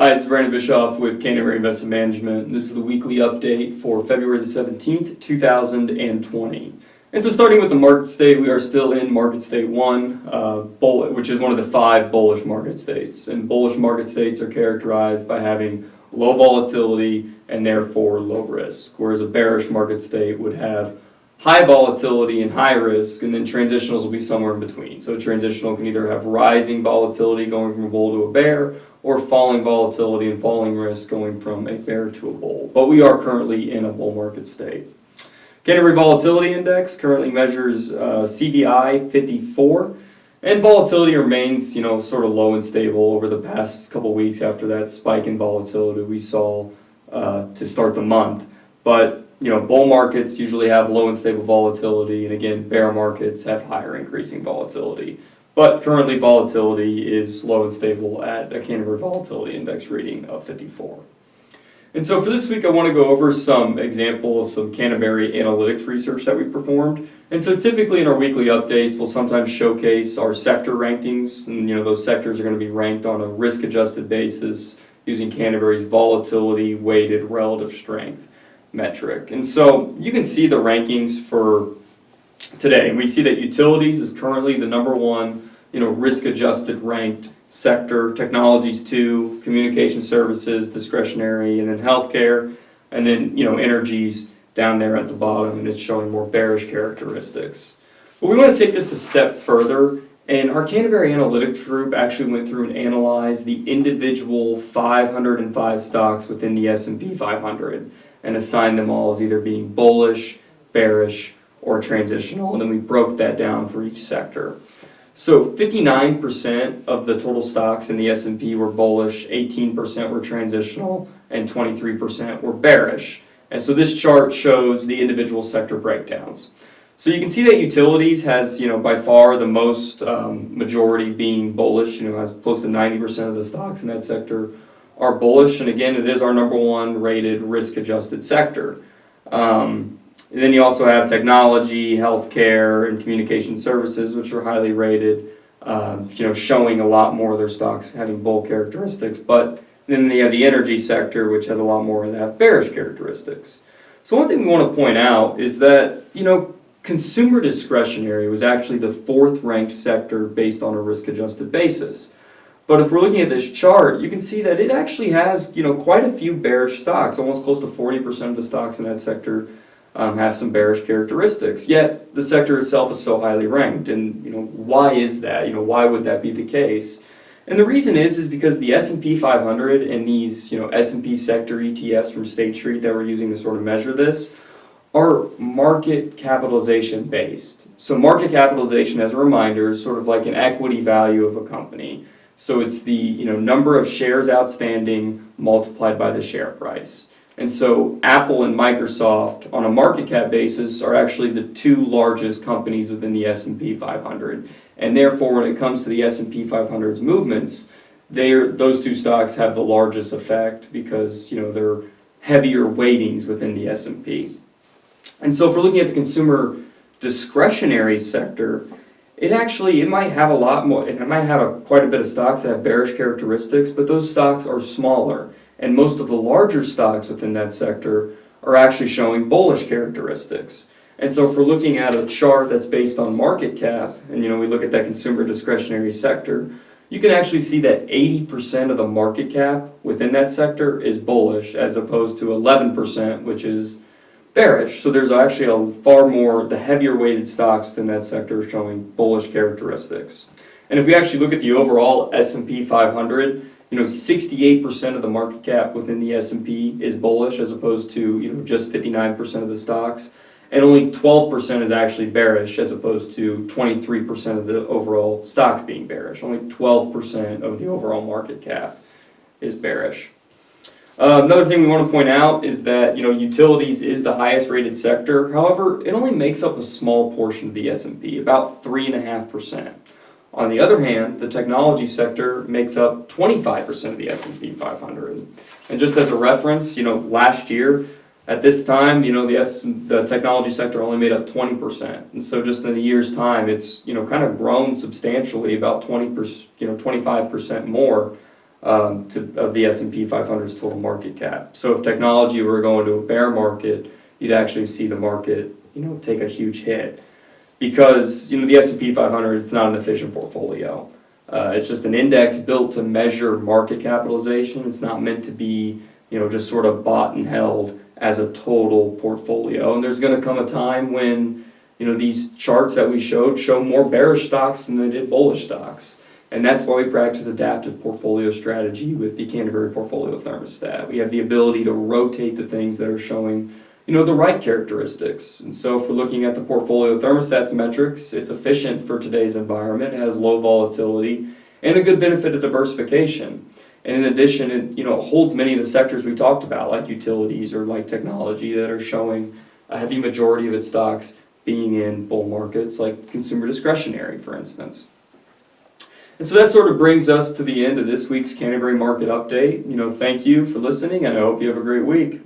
Hi, this is Brandon Bischoff with Canterbury Investment Management. This is the weekly update for February the 17th, 2020. And so starting with the market state, we are still in market state 1, which is one of the 5 bullish market states. And bullish market states are characterized by having low volatility and therefore low risk, whereas a bearish market state would have high volatility and high risk, and then transitionals will be somewhere in between. So a transitional can either have rising volatility going from a bull to a bear, or falling volatility and falling risk going from a bear to a bull. But we are currently in a bull market state. Canterbury Volatility Index currently measures CVI 54, and volatility remains, sort of low and stable over the past couple weeks after that spike in volatility we saw to start the month. But bull markets usually have low and stable volatility, and again, bear markets have higher increasing volatility. But currently, volatility is low and stable at a Canterbury Volatility Index reading of 54. And so for this week, I want to go over some example of some Canterbury analytics research that we performed. And so typically in our weekly updates, we'll sometimes showcase our sector rankings, and those sectors are going to be ranked on a risk-adjusted basis using Canterbury's volatility weighted relative strength metric. And so you can see the rankings for today. We see that utilities is currently the number 1, risk-adjusted ranked sector. Technologies 2, communication services, discretionary, and then healthcare, and then energies down there at the bottom, and it's showing more bearish characteristics. But we want to take this a step further, and our Canterbury Analytics group actually went through and analyzed the individual 505 stocks within the S&P 500 and assigned them all as either being bullish, bearish, or transitional, and then we broke that down for each sector. So 59% of the total stocks in the S&P were bullish, 18% were transitional, and 23% were bearish. And so this chart shows the individual sector breakdowns. So you can see that utilities has, by far the most majority being bullish, has close to 90% of the stocks in that sector are bullish. And again, it is our number 1 rated risk-adjusted sector. And then you also have technology, healthcare, and communication services, which are highly rated, showing a lot more of their stocks having bull characteristics. But then you have the energy sector, which has a lot more of that bearish characteristics. So one thing we want to point out is that, consumer discretionary was actually the 4th ranked sector based on a risk-adjusted basis. But if we're looking at this chart, you can see that it actually has, quite a few bearish stocks. Almost close to 40% of the stocks in that sector have some bearish characteristics, yet the sector itself is so highly ranked. And why is that? Why would that be the case? And the reason is because the S&P 500 and these S&P sector ETFs from State Street that we're using to sort of measure this are market capitalization based. So market capitalization, as a reminder, is sort of like an equity value of a company. So it's the number of shares outstanding multiplied by the share price. And so Apple and Microsoft on a market cap basis are actually the 2 largest companies within the S&P 500. And therefore, when it comes to the S&P 500's movements, those 2 stocks have the largest effect because they're heavier weightings within the S&P. And so if we're looking at the consumer discretionary sector, it might have a lot more, it might have quite a bit of stocks that have bearish characteristics, but those stocks are smaller. And most of the larger stocks within that sector are actually showing bullish characteristics. And so if we're looking at a chart that's based on market cap, and we look at that consumer discretionary sector, you can actually see that 80% of the market cap within that sector is bullish, as opposed to 11%, which is bearish. So there's actually the heavier weighted stocks within that sector showing bullish characteristics. And if we actually look at the overall S&P 500, 68% of the market cap within the S&P is bullish, as opposed to just 59% of the stocks, and only 12% is actually bearish, as opposed to 23% of the overall stocks being bearish. Only 12% of the overall market cap is bearish. Another thing we want to point out is that utilities is the highest rated sector. However, it only makes up a small portion of the S&P, about 3.5%. On the other hand, the technology sector makes up 25% of the S&P 500. And just as a reference, last year at this time, the technology sector only made up 20%. And so just in a year's time, it's kind of grown substantially, about 20%, 25% more of the S&P 500's total market cap. So if technology were going to a bear market, you'd actually see the market, take a huge hit, because the S&P 500, it's not an efficient portfolio. It's just an index built to measure market capitalization. It's not meant to be, just sort of bought and held as a total portfolio. And there's going to come a time when, these charts that we showed show more bearish stocks than they did bullish stocks. And that's why we practice adaptive portfolio strategy with the Canterbury Portfolio Thermostat. We have the ability to rotate the things that are showing, the right characteristics. And so if we're looking at the Portfolio Thermostat's metrics, it's efficient for today's environment, it has low volatility, and a good benefit of diversification. And in addition, it holds many of the sectors we talked about, like utilities or like technology, that are showing a heavy majority of its stocks being in bull markets, like consumer discretionary, for instance. And so that sort of brings us to the end of this week's Canterbury Market Update. Thank you for listening, and I hope you have a great week.